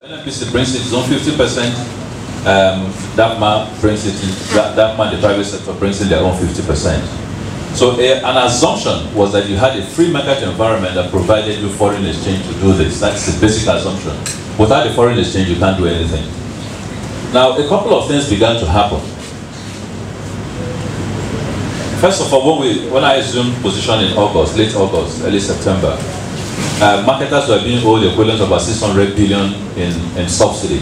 NNPC brings it, its own 50%, DAPMA brings it, DAPMA and the private sector brings in their own 50%. So an assumption was that you had a free market environment that provided you foreign exchange to do this. That's the basic assumption. Without the foreign exchange, you can't do anything. Now, a couple of things began to happen. First of all, when I assumed position in August, late August, early September, marketers were being owed the equivalent of about 600 billion in subsidy.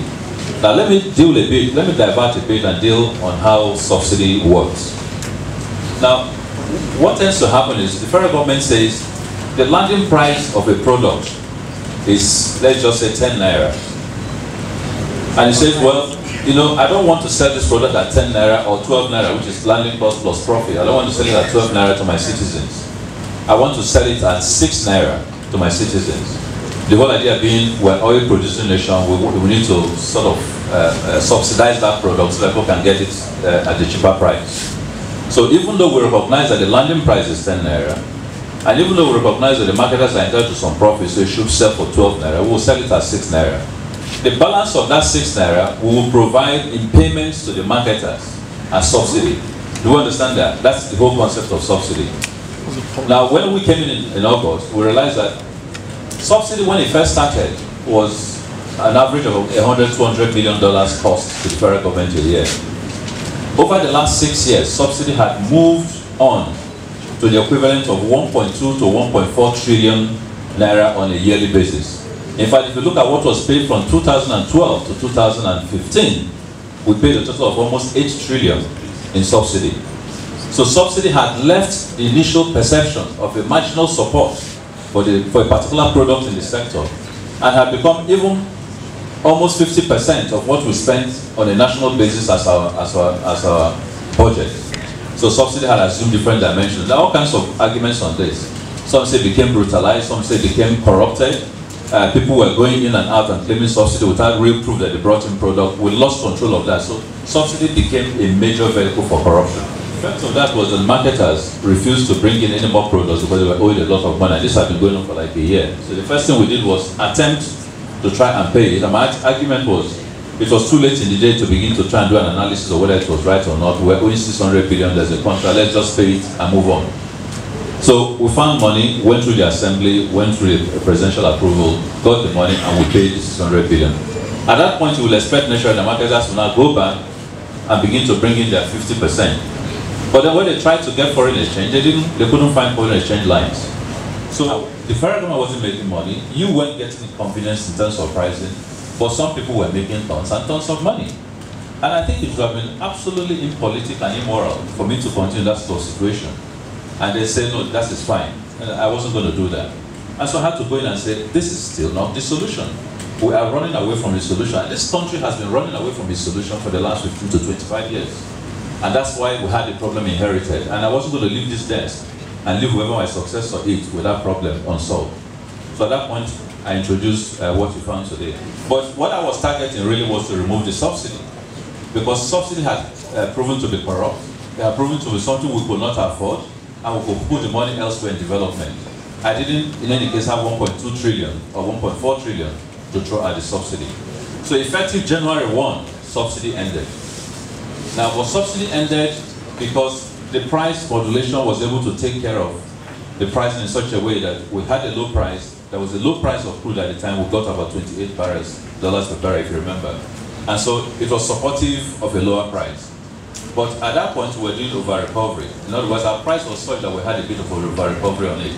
Now let me divert a bit and deal on how subsidy works. Now, what tends to happen is the federal government says the landing price of a product is, let's just say, 10 naira. And it says, well, you know, I don't want to sell this product at 10 naira or 12 naira, which is landing cost plus profit. I don't want to sell it at 12 naira to my citizens. I want to sell it at 6 naira to my citizens. The whole idea being, we're an oil producing nation, we need to sort of subsidize that product so that people can get it at the cheaper price. So even though we recognize that the landing price is 10 naira, and even though we recognize that the marketers are entitled to some profit, so it should sell for 12 naira, we will sell it at 6 naira. The balance of that 6 naira we will provide in payments to the marketers as subsidy. Do you understand that? That's the whole concept of subsidy. Now, when we came in August, we realized that subsidy, when it first started, was an average of $100–200 million cost to the federal government a year. Over the last 6 years, subsidy had moved on to the equivalent of 1.2 to 1.4 trillion naira on a yearly basis. In fact, if you look at what was paid from 2012 to 2015, we paid a total of almost 8 trillion in subsidy. So subsidy had left the initial perception of a marginal support for a particular product in the sector and had become even almost 50% of what we spent on a national basis as our budget. So subsidy had assumed different dimensions. There are all kinds of arguments on this. Some say it became brutalized, some say it became corrupted. People were going in and out and claiming subsidy without real proof that they brought in product. We lost control of that. So subsidy became a major vehicle for corruption. The effect of that was that marketers refused to bring in any more products because they were owed a lot of money. This had been going on for like a year. So the first thing we did was attempt to try and pay it. And my argument was, it was too late in the day to begin to try and do an analysis of whether it was right or not. We're owing 600 billion, there's a contract, let's just pay it and move on. So we found money, went through the assembly, went through the presidential approval, got the money, and we paid 600 billion. At that point, you will expect naturally the marketers will now go back and begin to bring in their 50%. But then when they tried to get foreign exchange, they couldn't find foreign exchange lines. So the federal government wasn't making money, you weren't getting convenience in terms of pricing, but some people were making tons and tons of money. And I think it would have been absolutely impolitic and immoral for me to continue that sort of situation. And they said, no, that is fine. And I wasn't going to do that. And so I had to go in and say, this is still not the solution. We are running away from the solution. And this country has been running away from the solution for the last 15 to 25 years. And that's why we had the problem inherited. And I wasn't going to leave this desk and leave whoever my successor is with that problem unsolved. So at that point, I introduced what you found today. But what I was targeting really was to remove the subsidy. Because subsidy had proven to be corrupt. They had proven to be something we could not afford, and we could put the money elsewhere in development. I didn't, in any case, have 1.2 trillion or 1.4 trillion to throw at the subsidy. So effective January 1, subsidy ended. Now, was subsidy ended because the price modulation was able to take care of the price in such a way that we had a low price. There was a low price of crude at the time. We got about $28 per barrel, if you remember. And so it was supportive of a lower price. But at that point, we were doing over-recovery. In other words, our price was such that we had a bit of over-recovery on it.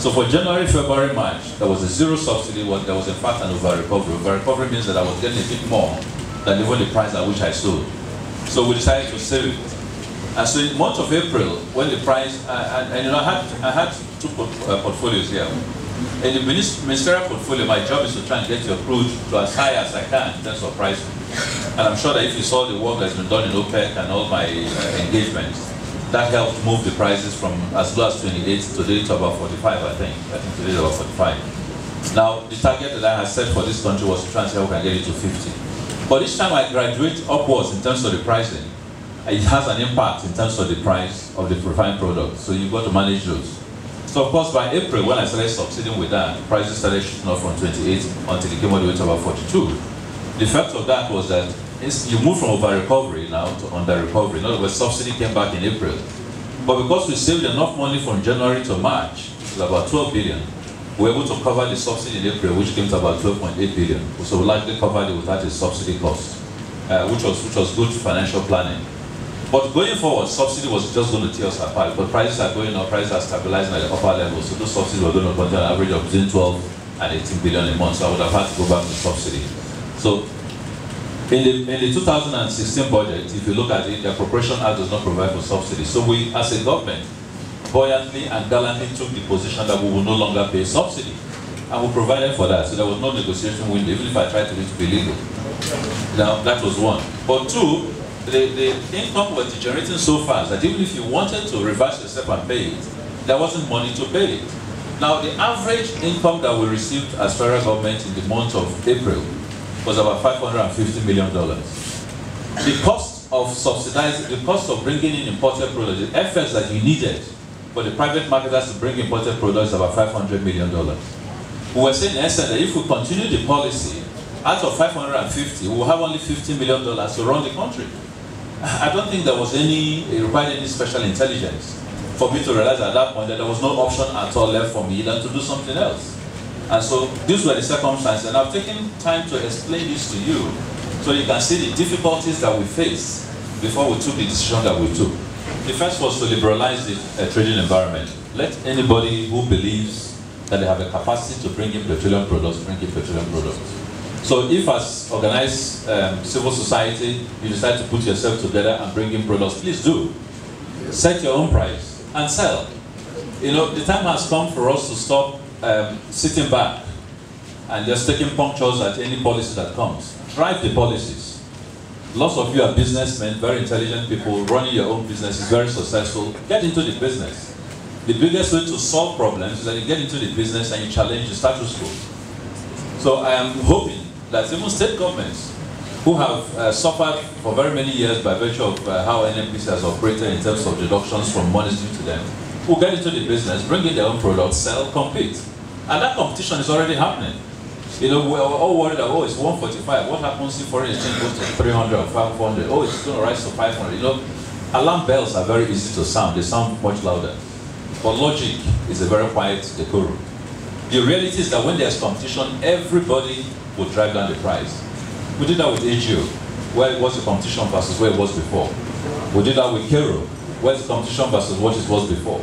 So for January, February, March, there was a zero subsidy. There was in fact an over-recovery. Over-recovery means that I was getting a bit more than even the price at which I sold. So we decided to save it. And so in the month of April, when the price, and you know, I had two portfolios here. In the ministerial portfolio, my job is to try and get your crude to as high as I can in terms of pricing. And I'm sure that if you saw the work that's been done in OPEC and all my engagements, that helped move the prices from as low as 28 today to about 45, I think. I think today is about 45. Now, the target that I had set for this country was to try and see how we can get it to 50. But each time I graduate upwards in terms of the pricing, it has an impact in terms of the price of the refined product. So you've got to manage those. So of course, by April, when I started subsidizing with that, prices started shooting up from 28 until it came all the way to about 42. The effect of that was that you move from over-recovery now to under-recovery. In other words, subsidy came back in April. But because we saved enough money from January to March, which is about 12 billion, we were able to cover the subsidy in April, which came to about 12.8 billion. So we largely covered it without a subsidy cost, which was good financial planning. But going forward, subsidy was just going to tear us apart. But prices are going up, prices are stabilizing at the upper level. So those subsidies were going to contain an average of between 12 and 18 billion a month. So I would have had to go back to subsidy. So in the 2016 budget, if you look at it, the Appropriation Act does not provide for subsidy. So we, as a government, buoyantly and gallantly took the position that we will no longer pay subsidy. And we provided for that. So there was no negotiation window, even if I tried to be legal. Now, that was one. But two, the income was degenerating so fast that even if you wanted to reverse the step and pay it, there wasn't money to pay it. Now, the average income that we received as federal government in the month of April was about $550 million. The cost of subsidizing, the cost of bringing in imported products, the efforts that you needed for the private marketers to bring imported products is about $500 million. We were saying in essence that if we continue the policy, out of 550, we will have only $50 million to run the country. I don't think there was required any special intelligence for me to realize at that point that there was no option at all left for me than to do something else. And so these were the circumstances, and I've taken time to explain this to you so you can see the difficulties that we faced before we took the decision that we took. The first was to liberalize the trading environment. Let anybody who believes that they have a capacity to bring in petroleum products, bring in petroleum products. So if as organized civil society, you decide to put yourself together and bring in products, please do. Set your own price and sell. You know, the time has come for us to stop sitting back and just taking punctures at any policy that comes. Drive the policies. Lots of you are businessmen, very intelligent people, running your own business is very successful. Get into the business. The biggest way to solve problems is that you get into the business and you challenge the status quo. So I am hoping that even state governments who have suffered for very many years by virtue of how NNPC has operated in terms of deductions from monies due to them, who get into the business, bring in their own products, sell, compete. And that competition is already happening. You know, we're all worried that, oh, it's 145. What happens if foreign exchange goes to 300 or 500? Oh, it's going to rise to 500. You know, alarm bells are very easy to sound. They sound much louder. But logic is a very quiet decorum. The reality is that when there's competition, everybody will drive down the price. We did that with AGO, where it was the competition versus where it was before. We did that with Kero, where the competition versus what it was before.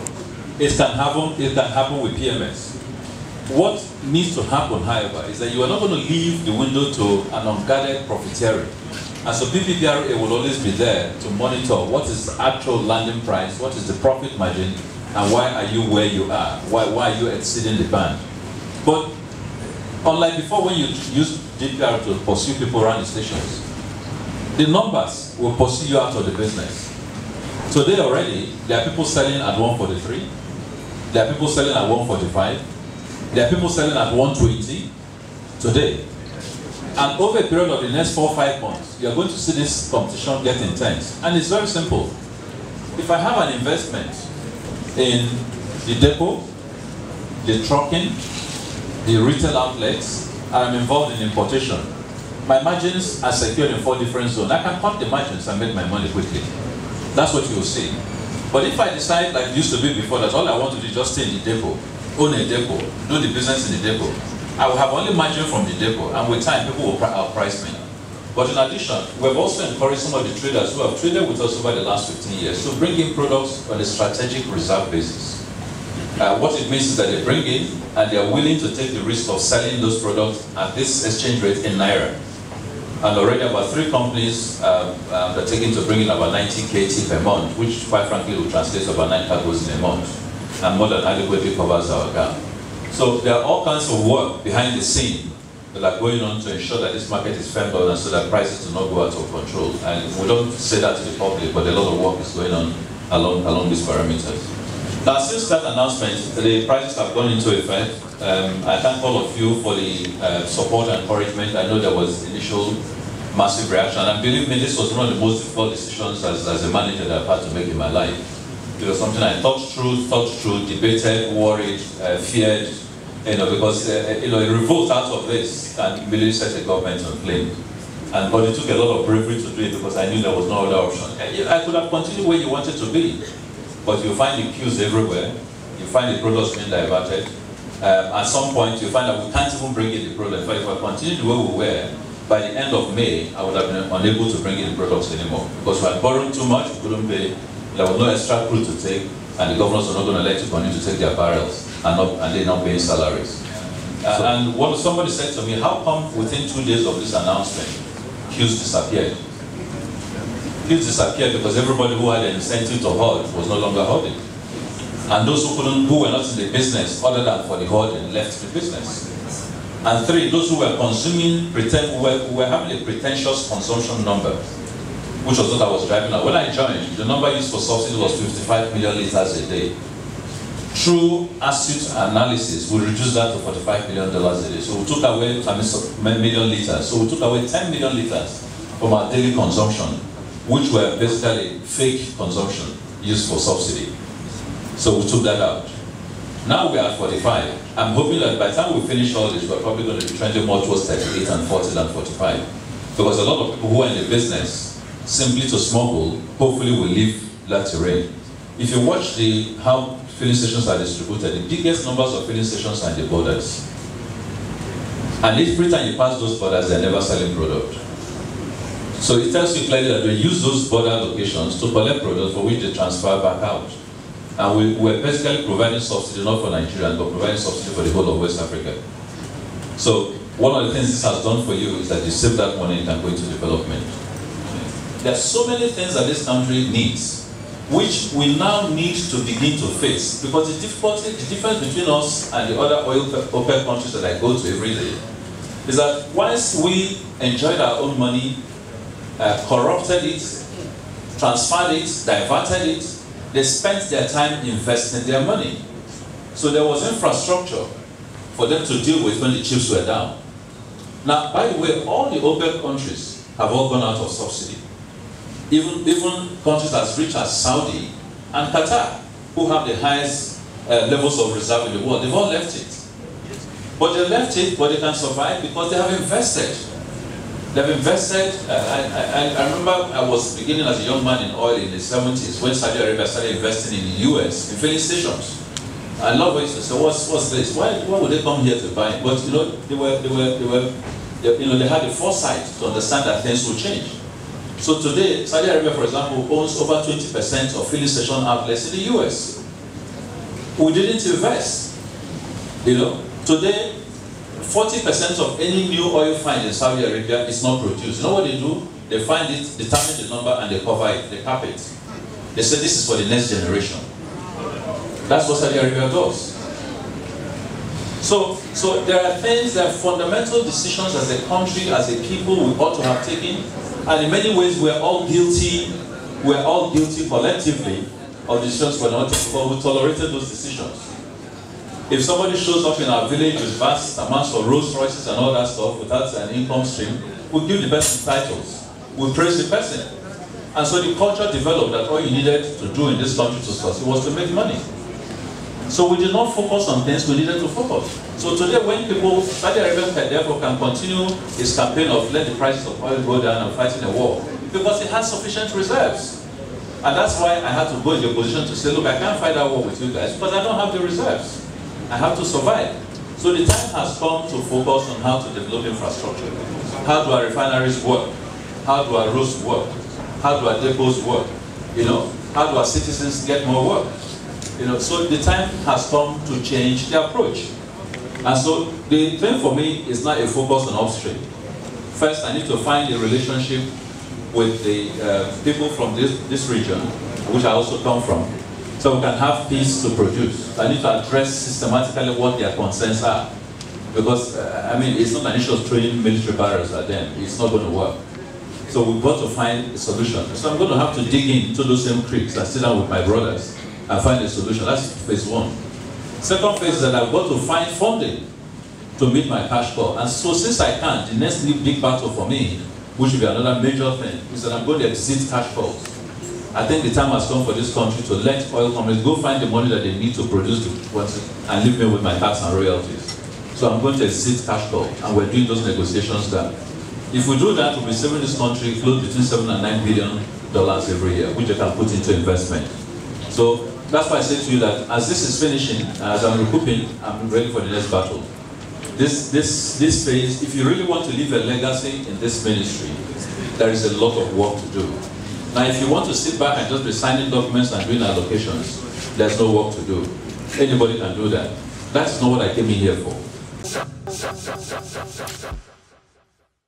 It can happen with PMS. What needs to happen, however, is that you are not going to leave the window to an unguarded profiteering. And so PPPRA will always be there to monitor what is the actual landing price, what is the profit margin, and why are you where you are? Why are you exceeding the band? But unlike before, when you use DPR to pursue people around the stations, the numbers will pursue you out of the business. Today already, there are people selling at 143, there are people selling at 145, there are people selling at 120 today. And over a period of the next 4 or 5 months, you're going to see this competition get intense. And it's very simple. If I have an investment in the depot, the trucking, the retail outlets, and I'm involved in importation, my margins are secured in 4 different zones. I can cut the margins and make my money quickly. That's what you will see. But if I decide, like it used to be before, that all I want to do is just stay in the depot, own a depot, do the business in the depot, I will have only margin from the depot, and with time, people will outprice me. But in addition, we've also encouraged some of the traders who have traded with us over the last 15 years to bring in products on a strategic reserve basis. What it means is that they bring in and they are willing to take the risk of selling those products at this exchange rate in Naira. And already about 3 companies are taking to bring in about 90 KT per month, which quite frankly will translate to about 9 cargoes in a month, and more than adequately covers our gap. So there are all kinds of work behind the scene that are going on to ensure that this market is firmed up and so that prices do not go out of control. And we don't say that to the public, but a lot of work is going on along these parameters. Now, since that announcement, the prices have gone into effect. I thank all of you for the support and encouragement. I know there was initial massive reaction, and believe me, this was one of the most difficult decisions as a manager that I've had to make in my life. It was something I thought through, debated, worried, feared, because a revolt out of this can really set the government on flame. But it took a lot of bravery to do it because I knew there was no other option. I could have continued where you wanted to be, but you find the queues everywhere. You find the products being diverted. At some point, you find that we can't even bring in the product. In fact, if I continued the way we were, by the end of May, I would have been unable to bring in the products anymore because we had borrowed too much, we couldn't pay. There was no extra crude to take, and the governors were not going to let you continue to take their barrels and they're not paying salaries. And somebody said to me, how come within 2 days of this announcement, queues disappeared? Queues disappeared because everybody who had an incentive to hoard was no longer hoarding. And those who were not in the business other than for the hoarding left the business. And 3, those who were consuming, were having a pretentious consumption number, which was what I was driving at. When I joined, the number used for subsidy was 55 million liters a day. Through astute analysis, we reduced that to $45 million a day. So we took away million liters. So we took away 10 million liters from our daily consumption, which were basically fake consumption used for subsidy. So we took that out. Now we are at 45. I'm hoping that by the time we finish all this, we're probably going to be trending more towards 38 and 40 than 45. Because a lot of people who are in the business, simply to smuggle, hopefully will leave that terrain. If you watch how filling stations are distributed, the biggest numbers of filling stations are in the borders. And every time you pass those borders, they're never selling product. So it tells you clearly that they use those border locations to collect products for which they transfer back out. And we're basically providing subsidy, not for Nigeria, but providing subsidy for the whole of West Africa. So one of the things this has done for you is that you save that money and can go into development. There are so many things that this country needs, which we now need to begin to face. Because the difference between us and the other OPEC countries that I go to every day is that once we enjoyed our own money, corrupted it, transferred it, diverted it, they spent their time investing their money. So there was infrastructure for them to deal with when the chips were down. Now, by the way, all the OPEC countries have all gone out of subsidy. Even countries as rich as Saudi and Qatar, who have the highest levels of reserve in the world, they've all left it. But they left it, but they can survive because they have invested. They've invested. I remember I was beginning as a young man in oil in the 70s when Saudi Arabia started investing in the US in filling stations. I love it. So what's this? Why would they come here to buy? But you know, they had the foresight to understand that things will change. So today, Saudi Arabia, for example, owns over 20% of filling station outlets in the US. We didn't invest. You know, today, 40% of any new oil find in Saudi Arabia is not produced. You know what they do? They find it, determine the number, and they cover it, they cap it. They say this is for the next generation. That's what Saudi Arabia does. So there are things, there are fundamental decisions as a country, as a people, we ought to have taken. And in many ways, we're all guilty collectively of decisions we're not taking, but we tolerated those decisions. If somebody shows up in our village with vast amounts of Rolls Royces and all that stuff without an income stream, we give the person titles. We praise the person. And so the culture developed that all you needed to do in this country to succeed was to make money. So we did not focus on things we needed to focus. So today when people, Saudi Arabia therefore can continue its campaign of let the prices of oil go down and fighting a war, because it has sufficient reserves. And that's why I had to go in the position to say, look, I can't fight that war with you guys because I don't have the reserves. I have to survive. So the time has come to focus on how to develop infrastructure. How do our refineries work? How do our roads work? How do our depots work? You know, how do our citizens get more work? You know, so the time has come to change the approach. And so the thing for me is not a focus on upstream. First, I need to find a relationship with the people from this region, which I also come from, so we can have peace to produce. I need to address systematically what their concerns are. Because, I mean, it's not an issue of throwing military barrels at them. It's not going to work. So we've got to find a solution. So I'm going to have to dig into those same creeks and sit down with my brothers and find a solution. That's phase one. Second phase is that I've got to find funding to meet my cash call. And so since I can't, the next big battle for me, which will be another major thing, is that I'm going to exit cash calls. I think the time has come for this country to let oil companies go find the money that they need to produce and leave me with my tax and royalties. So I'm going to exit cash call, and we're doing those negotiations now. If we do that, we'll be saving this country close between $7 and $9 billion every year, which you can put into investment. So that's why I say to you that as this is finishing, as I'm recouping, I'm ready for the next battle. This phase, if you really want to leave a legacy in this ministry, there is a lot of work to do. Now, if you want to sit back and just be signing documents and doing allocations, there's no work to do. Anybody can do that. That's not what I came in here for.